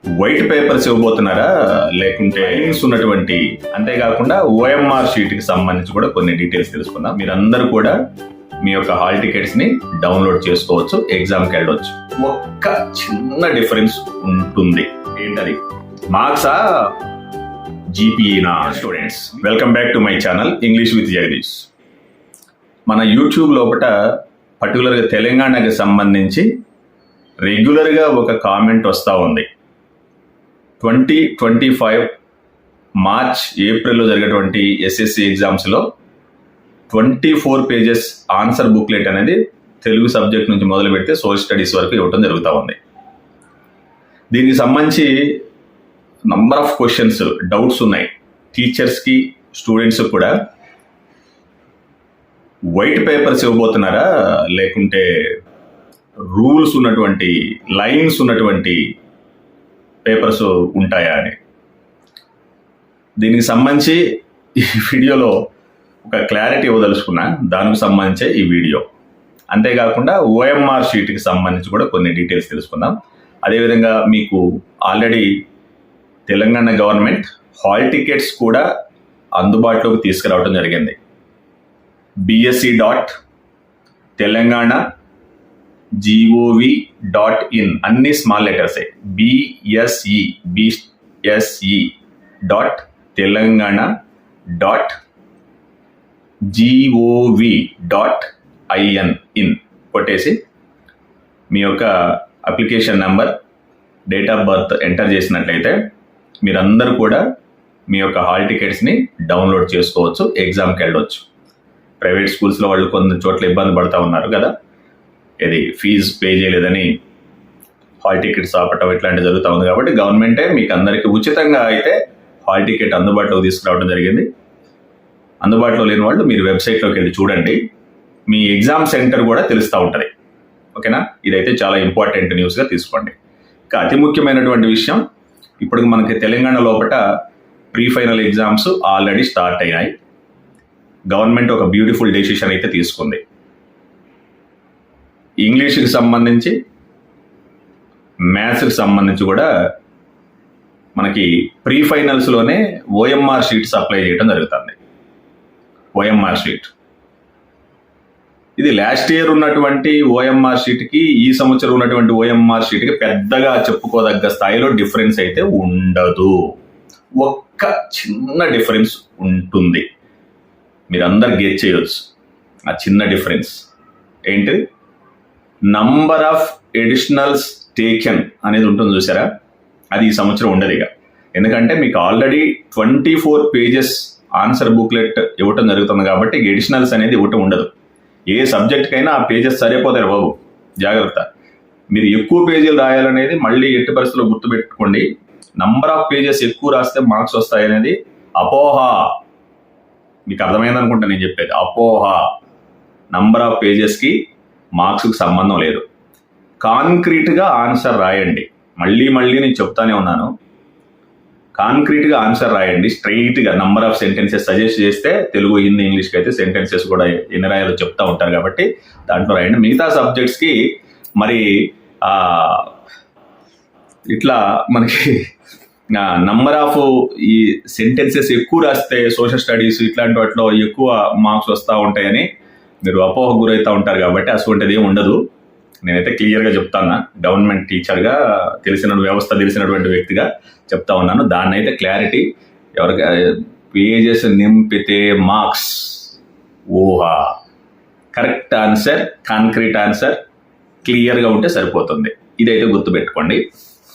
White papers ఇవ్వబోతున్నారా లేకుంటే lines ఉన్నటువంటి అంతేకాకుండా ఓఎంఆర్ షీట్ కి సంబంధించి కూడా కొన్ని డీటెయిల్స్ తెలుసుకుందాం. మీరందరూ కూడా మీ యొక్క హాల్ టికెట్స్ ని డౌన్లోడ్ చేసుకోవచ్చు, ఎగ్జామ్కి వెళ్ళవచ్చు. ఒక్క చిన్న డిఫరెన్స్ ఉంటుంది. ఏంటది? మార్క్సా జీపీఈనా? Students, welcome back to my channel English with Jagadish. మన యూట్యూబ్ లోపల పర్టికులర్గా తెలంగాణకి సంబంధించి రెగ్యులర్గా ఒక కామెంట్ వస్తూ ఉంది. 2025 మార్చ్ ఏప్రిల్లో జరిగేటువంటి ఎస్ఎస్సి ఎగ్జామ్స్లో 24 పేజెస్ ఆన్సర్ బుక్లెట్ అనేది తెలుగు సబ్జెక్ట్ నుంచి మొదలు పెడితే సోషల్ స్టడీస్ వరకు ఇవ్వడం జరుగుతూ ఉంది. దీనికి సంబంధించి నంబర్ ఆఫ్ క్వశ్చన్స్, డౌట్స్ ఉన్నాయి టీచర్స్కి, స్టూడెంట్స్ కూడా. వైట్ పేపర్స్ ఇవ్వబోతున్నారా లేకుంటే రూల్స్ ఉన్నటువంటి, లైన్స్ ఉన్నటువంటి పేపర్స్ ఉంటాయా అని. దీనికి సంబంధించి ఈ వీడియోలో ఒక క్లారిటీ ఇవ్వదలుచుకున్నా, దానికి సంబంధించే ఈ వీడియో. అంతేకాకుండా ఓఎంఆర్ షీట్కి సంబంధించి కూడా కొన్ని డీటెయిల్స్ తెలుసుకుందాం. అదేవిధంగా మీకు already Telangana government hall tickets కూడా అందుబాటులోకి తీసుకురావడం జరిగింది. bse.telangana.gov.in అన్ని స్మాల్ లెటర్సే. bse.telangana.gov.in కొట్టేసి మీ యొక్క application number, date of birth enter చేసినట్లయితే మీరందరూ కూడా మీ యొక్క హాల్ టికెట్స్ని డౌన్లోడ్ చేసుకోవచ్చు, ఎగ్జామ్కి వెళ్ళవచ్చు. ప్రైవేట్ స్కూల్స్లో వాళ్ళు కొన్ని చోట్ల ఇబ్బంది పడుతూ ఉన్నారు కదా, ఇది ఫీజు పే చేయలేదని హాల్ టికెట్స్ ఆపటం ఇట్లాంటివి జరుగుతూ ఉంది. కాబట్టి గవర్నమెంటే మీకు అందరికీ ఉచితంగా అయితే హాల్ టికెట్ అందుబాటులోకి తీసుకురావడం జరిగింది. అందుబాటులో లేని వాళ్ళు మీరు వెబ్సైట్లోకి వెళ్ళి చూడండి, మీ ఎగ్జామ్ సెంటర్ కూడా తెలుస్తూ ఉంటుంది. ఓకేనా? ఇదైతే చాలా ఇంపార్టెంట్ న్యూస్గా తీసుకోండి. ఇంకా అతి ముఖ్యమైనటువంటి విషయం, ఇప్పుడు మనకి తెలంగాణ లోపల pre final exams already start అయినాయి. గవర్నమెంట్ ఒక బ్యూటిఫుల్ డెసిషన్ అయితే తీసుకుంది. ఇంగ్లీష్కి సంబంధించి, మ్యాథ్స్కి సంబంధించి కూడా మనకి ప్రీ ఫైనల్స్లోనే ఓఎంఆర్ షీట్స్ అప్లై చేయడం జరుగుతుంది. ఓఎంఆర్ షీట్ ఇది లాస్ట్ ఇయర్ ఉన్నటువంటి ఓఎంఆర్ షీట్కి ఈ సంవత్సరం ఉన్నటువంటి ఓఎంఆర్ షీట్కి పెద్దగా చెప్పుకోదగ్గ స్థాయిలో డిఫరెన్స్ అయితే ఉండదు. ఒక్క చిన్న డిఫరెన్స్ ఉంటుంది, మీరందరు గెస్ చేయవచ్చు. ఆ చిన్న డిఫరెన్స్ ఏంటిది? నంబర్ ఆఫ్ ఎడిషనల్స్ టేకెన్ అనేది ఉంటుంది చూసారా, అది ఈ సంవత్సరం ఉండదు ఇక. ఎందుకంటే మీకు ఆల్రెడీ 24 పేజెస్ ఆన్సర్ బుక్లెట్ ఇవ్వటం జరుగుతుంది కాబట్టి ఎడిషనల్స్ అనేది ఇవ్వటం ఉండదు. ఏ సబ్జెక్ట్కైనా ఆ పేజెస్ సరిపోతారు బాబు, జాగ్రత్త. మీరు ఎక్కువ పేజీలు రాయాలనేది మళ్ళీ ఎట్టి పరిస్థితుల్లో గుర్తుపెట్టుకోండి. నంబర్ ఆఫ్ పేజెస్ ఎక్కువ రాస్తే మార్క్స్ వస్తాయనేది అపోహ. మీకు అర్థమైంది అనుకుంటా నేను చెప్పేది. అపోహ. నంబర్ ఆఫ్ పేజెస్కి మార్క్స్కి సంబంధం లేదు. కాంక్రీట్గా ఆన్సర్ రాయండి. మళ్ళీ నేను చెప్తానే ఉన్నాను, కాంక్రీట్గా ఆన్సర్ రాయండి. స్ట్రైట్గా నంబర్ ఆఫ్ సెంటెన్సెస్ సజెస్ట్ చేస్తే తెలుగు, హిందీ, ఇంగ్లీష్కి అయితే సెంటెన్సెస్ కూడా ఎన్ని రాయాలో చెప్తా ఉంటారు కాబట్టి దాంట్లో రాయండి. మిగతా సబ్జెక్ట్స్కి మరి ఇట్లా మనకి నంబర్ ఆఫ్ ఈ సెంటెన్సెస్ ఎక్కువ రాస్తే సోషల్ స్టడీస్ ఇట్లాంటి వాటిలో ఎక్కువ మార్క్స్ వస్తూ ఉంటాయని మీరు అపోహ గురవుతూ ఉంటారు. కాబట్టి అటువంటిది ఏమి ఉండదు. నేనైతే క్లియర్గా చెప్తాను, గవర్నమెంట్ టీచర్గా, వ్యవస్థ తెలిసినటువంటి వ్యక్తిగా చెప్తా ఉన్నాను. దాన్ని అయితే క్లారిటీ, ఎవరికి పేజెస్ నింపితే మార్క్స్ ఊహా. కరెక్ట్ ఆన్సర్, కాంక్రీట్ ఆన్సర్ క్లియర్గా ఉంటే సరిపోతుంది. ఇదైతే గుర్తుపెట్టుకోండి.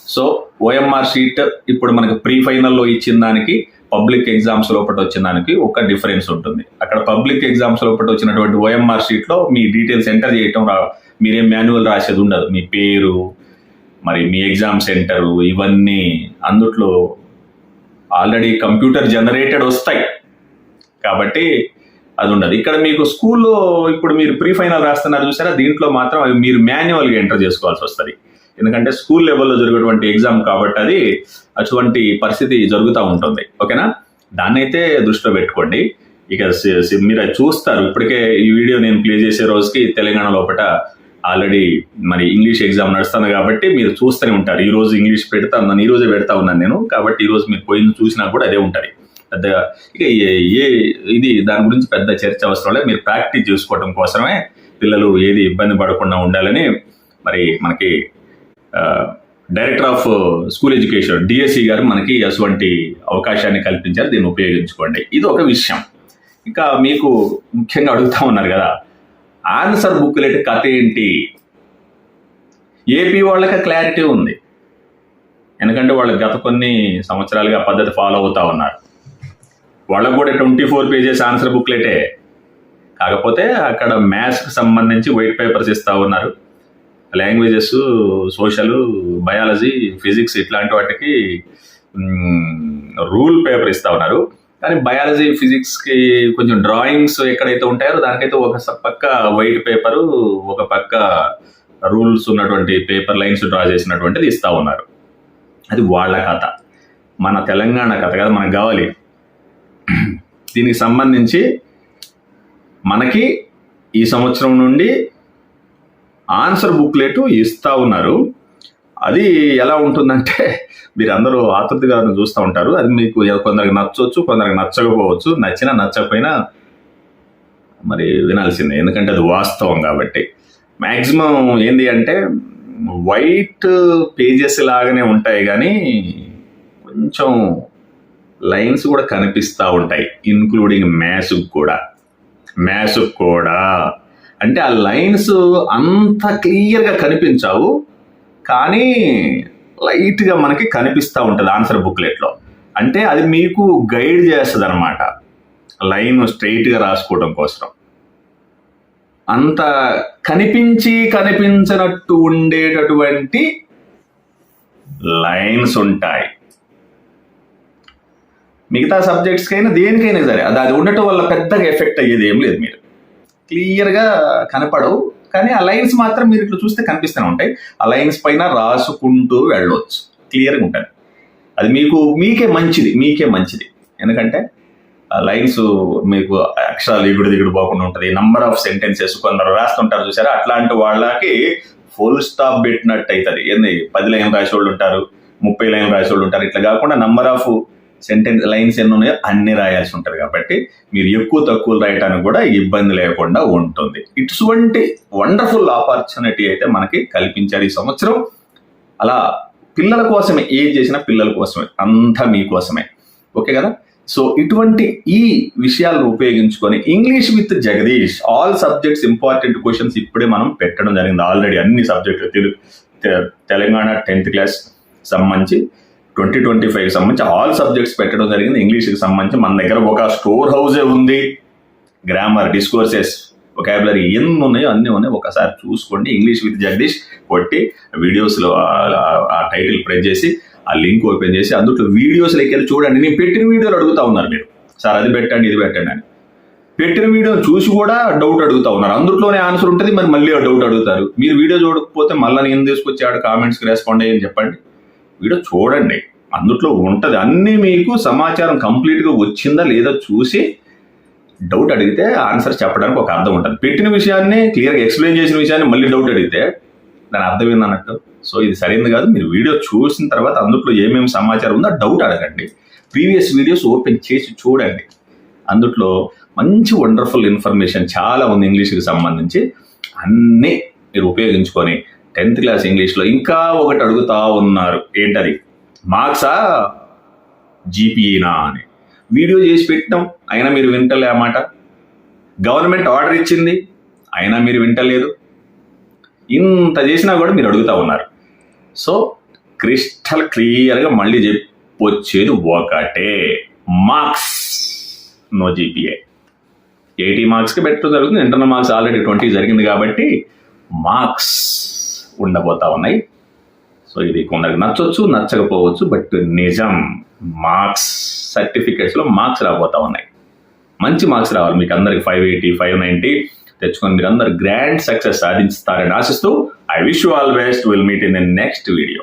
సో ఓఎంఆర్ షీట్ ఇప్పుడు మనకి ప్రీ ఫైనల్లో ఇచ్చిన దానికి, పబ్లిక్ ఎగ్జామ్స్ లోపల వచ్చిన దానికి ఒక డిఫరెన్స్ ఉంటుంది. అక్కడ పబ్లిక్ ఎగ్జామ్స్ లోపల వచ్చినటువంటి ఓఎంఆర్ షీట్లో మీ డీటెయిల్స్ ఎంటర్ చేయటం, మీరేం మాన్యువల్ రాసేది ఉండదు. మీ పేరు, మరి మీ ఎగ్జామ్ సెంటరు, ఇవన్నీ అందుట్లో ఆల్రెడీ కంప్యూటర్ జనరేటెడ్ వస్తాయి కాబట్టి అది ఉండదు. ఇక్కడ మీకు స్కూల్లో ఇప్పుడు మీరు ప్రీ ఫైనల్ రాస్తున్నారు చూసారా, దీంట్లో మాత్రం అవి మీరు మాన్యువల్గా ఎంటర్ చేసుకోవాల్సి వస్తుంది. ఎందుకంటే స్కూల్ లెవెల్లో జరిగేటువంటి ఎగ్జామ్ కాబట్టి అది అటువంటి పరిస్థితి జరుగుతూ ఉంటుంది. ఓకేనా? దాన్ని అయితే దృష్టిలో పెట్టుకోండి. ఇక మీరు చూస్తారు, ఇప్పటికే ఈ వీడియో నేను ప్లే చేసే రోజుకి తెలంగాణ లోపల ఆల్రెడీ మరి ఇంగ్లీష్ ఎగ్జామ్ నడుస్తుంది కాబట్టి మీరు చూస్తూనే ఉంటారు. ఈ రోజు ఇంగ్లీష్ ఈ రోజే పెడతా ఉన్నాను నేను, కాబట్టి ఈ రోజు మీరు పోయింది చూసినా కూడా అదే ఉంటుంది. పెద్దగా ఇక ఇది దాని గురించి పెద్ద చర్చ అవసరం లేదు. మీరు ప్రాక్టీస్ చేసుకోవడం కోసమే పిల్లలు ఏది ఇబ్బంది పడకుండా ఉండాలని మరి మనకి director of school education DSC గారు మనకి అటువంటి అవకాశాన్ని కల్పించారు. దీన్ని ఉపయోగించుకోండి. ఇది ఒక విషయం. ఇంకా మీకు ముఖ్యంగా అడుగుతా ఉన్నారు కదా, ఆన్సర్ బుక్లెట్ కథ ఏంటి? ఏపీ వాళ్ళకి క్లారిటీ ఉంది, ఎందుకంటే వాళ్ళు గత కొన్ని సంవత్సరాలుగా పద్ధతి ఫాలో అవుతా ఉన్నారు. వాళ్ళకు కూడా 24 పేజెస్ ఆన్సర్ బుక్లెటే, కాకపోతే అక్కడ మ్యాథ్స్కి సంబంధించి వైట్ పేపర్స్ ఇస్తూ ఉన్నారు. లాంగ్వేజెస్, సోషల్, బయాలజీ, ఫిజిక్స్ ఇట్లాంటి వాటికి రూల్ పేపర్ ఇస్తూ ఉన్నారు. కానీ బయాలజీ, ఫిజిక్స్కి కొంచెం డ్రాయింగ్స్ ఎక్కడైతే ఉంటాయో దానికైతే ఒక పక్క వైట్ పేపరు, ఒక పక్క రూల్స్ ఉన్నటువంటి పేపర్ లైన్స్ డ్రా చేసినటువంటిది ఇస్తూ ఉన్నారు. అది వాళ్ళ కథ, మన తెలంగాణ కథ కదా మనకు కావాలి. దీనికి సంబంధించి మనకి ఈ సంవత్సరం నుండి ఆన్సర్ బుక్లెట్ ఇస్తూ ఉన్నారు. అది ఎలా ఉంటుందంటే మీరు అందరూ ఆతృతగా చూస్తూ ఉంటారు. అది మీకు కొందరికి నచ్చవచ్చు, కొందరికి నచ్చకపోవచ్చు. నచ్చినా నచ్చకపోయినా మరి వినాల్సిందే, ఎందుకంటే అది వాస్తవం కాబట్టి. మ్యాక్సిమం ఏంది అంటే వైట్ పేజెస్ లాగానే ఉంటాయి, కానీ కొంచెం లైన్స్ కూడా కనిపిస్తూ ఉంటాయి, ఇన్క్లూడింగ్ మ్యాథ్స్కి కూడా. అంటే ఆ లైన్స్ అంత క్లియర్గా కనిపించావు, కానీ లైట్గా మనకి కనిపిస్తూ ఉంటుంది ఆన్సర్ బుక్లెట్లో. అంటే అది మీకు గైడ్ చేస్తుంది అనమాట, లైన్ స్ట్రైట్గా రాసుకోవడం కోసం. అంత కనిపించినట్టు ఉండేటటువంటి లైన్స్ ఉంటాయి. మిగతా సబ్జెక్ట్స్కైనా దేనికైనా సరే అది ఉండటం వల్ల పెద్దగా ఎఫెక్ట్ అయ్యేది ఏం లేదు. మీరు క్లియర్గా కనపడవు, కానీ ఆ లైన్స్ మాత్రం మీరు ఇట్లా చూస్తే కనిపిస్తూనే ఉంటాయి. ఆ లైన్స్ పైన రాసుకుంటూ వెళ్ళవచ్చు, క్లియర్గా ఉంటుంది. అది మీకే మంచిది. ఎందుకంటే ఆ లైన్స్ మీకు అక్షరాలు ఎగుడు దిగుడు పోకుండా ఉంటుంది. నంబర్ ఆఫ్ సెంటెన్సెస్ కొందరు రాస్తుంటారు చూసారా, అట్లాంటి వాళ్ళకి ఫుల్ స్టాప్ పెట్టినట్టు అవుతుంది. ఏంది 10 లైన్ రాసేవాళ్ళు ఉంటారు, 30 లైన్ రాసేవాళ్ళు ఉంటారు. ఇట్లా కాకుండా నంబర్ ఆఫ్ లైన్స్ ఎన్ని ఉన్నాయో అన్ని రాయాల్సి ఉంటుంది. కాబట్టి మీరు ఎక్కువ తక్కువ రాయడానికి కూడా ఇబ్బంది లేకుండా ఉంటుంది. ఇటువంటి వండర్ఫుల్ ఆపర్చునిటీ అయితే మనకి కల్పించారు ఈ సంవత్సరం. అలా పిల్లల కోసమే, ఏం చేసినా పిల్లల కోసమే, అంతా మీకోసమే. ఓకే కదా? సో ఇటువంటి ఈ విషయాలను ఉపయోగించుకొని English with Jagadish all subjects important questions ఇప్పుడే మనం పెట్టడం జరిగింది. ఆల్రెడీ అన్ని సబ్జెక్టులు తెలంగాణ 10th క్లాస్ సంబంధించి 2025 సంబంధించి ఆల్ సబ్జెక్ట్స్ పెట్టడం జరిగింది. ఇంగ్లీష్కి సంబంధించి మన దగ్గర ఒక స్టోర్ హౌసే ఉంది. గ్రామర్, డిస్కోర్సెస్, వొకాబులరీ ఎన్ని ఉన్నాయో అన్నీ ఉన్నాయి. ఒకసారి చూసుకోండి. ఇంగ్లీష్ విత్ జగదీష్ కొట్టి వీడియోస్లో ఆ టైటిల్ ప్రెస్ చేసి ఆ లింక్ ఓపెన్ చేసి అందులో వీడియోస్లోకి వెళ్ళి చూడండి. నేను పెట్టిన వీడియోలు అడుగుతా ఉన్నారు మీరు, సార్ అది పెట్టండి ఇది పెట్టండి అని. పెట్టిన వీడియో చూసి కూడా డౌట్ అడుగుతా ఉన్నారు. అందులోనే ఆన్సర్ ఉంటుంది, మరి మళ్ళీ డౌట్ అడుగుతారు. మీరు వీడియో చూడకపోతే మళ్ళీ నేను తీసుకొచ్చాడు కామెంట్స్కి రెస్పాండ్ అయ్యని చెప్పండి. వీడియో చూడండి, అందుట్లో ఉంటుంది అన్నీ. మీకు సమాచారం కంప్లీట్గా వచ్చిందా లేదా చూసి డౌట్ అడిగితే ఆన్సర్ చెప్పడానికి ఒక అర్థం ఉంటుంది. పెట్టిన విషయాన్ని క్లియర్గా ఎక్స్ప్లెయిన్ చేసిన విషయాన్ని మళ్ళీ డౌట్ అడిగితే దాని అర్థం ఏందన్నట్టు. సో ఇది సరైనది కాదు. మీరు వీడియో చూసిన తర్వాత అందులో ఏమేమి సమాచారం ఉందో డౌట్ అడగండి. ప్రీవియస్ వీడియోస్ ఓపెన్ చేసి చూడండి, అందులో మంచి వండర్ఫుల్ ఇన్ఫర్మేషన్ చాలా ఉంది ఇంగ్లీష్కి సంబంధించి. అన్నీ మీరు ఉపయోగించుకొని 10th క్లాస్ ఇంగ్లీష్లో ఇంకా ఒకటి అడుగుతా ఉన్నారు, ఏంటది, మార్క్సా జీపీఈనా అని. వీడియో చేసి పెట్టినాం, అయినా మీరు వింటలే అన్నమాట. గవర్నమెంట్ ఆర్డర్ ఇచ్చింది, అయినా మీరు వింటలేదు. ఇంత చేసినా కూడా మీరు అడుగుతూ ఉన్నారు. సో క్రిస్టల్ క్లియర్గా మళ్ళీ చెప్పొచ్చేది ఒకటే, మార్క్స్ నో జీపీఏ. 80 మార్క్స్కి పెట్టడం జరుగుతుంది. ఇంటర్నల్ మార్క్స్ ఆల్రెడీ 20 జరిగింది కాబట్టి మార్క్స్ ఉండబోతా ఉన్నాయి. సో ఇది కొందరికి నచ్చవచ్చు, నచ్చకపోవచ్చు, బట్ నిజం. మార్క్స్ సర్టిఫికేట్స్లో మార్క్స్ రాబోతా ఉన్నాయి. మంచి మార్క్స్ రావాలి మీకు అందరికి. 580, 590 తెచ్చుకొని మీరు అందరు గ్రాండ్ సక్సెస్ సాధిస్తారని ఆశిస్తూ I wish you all best. Will meet in the next video.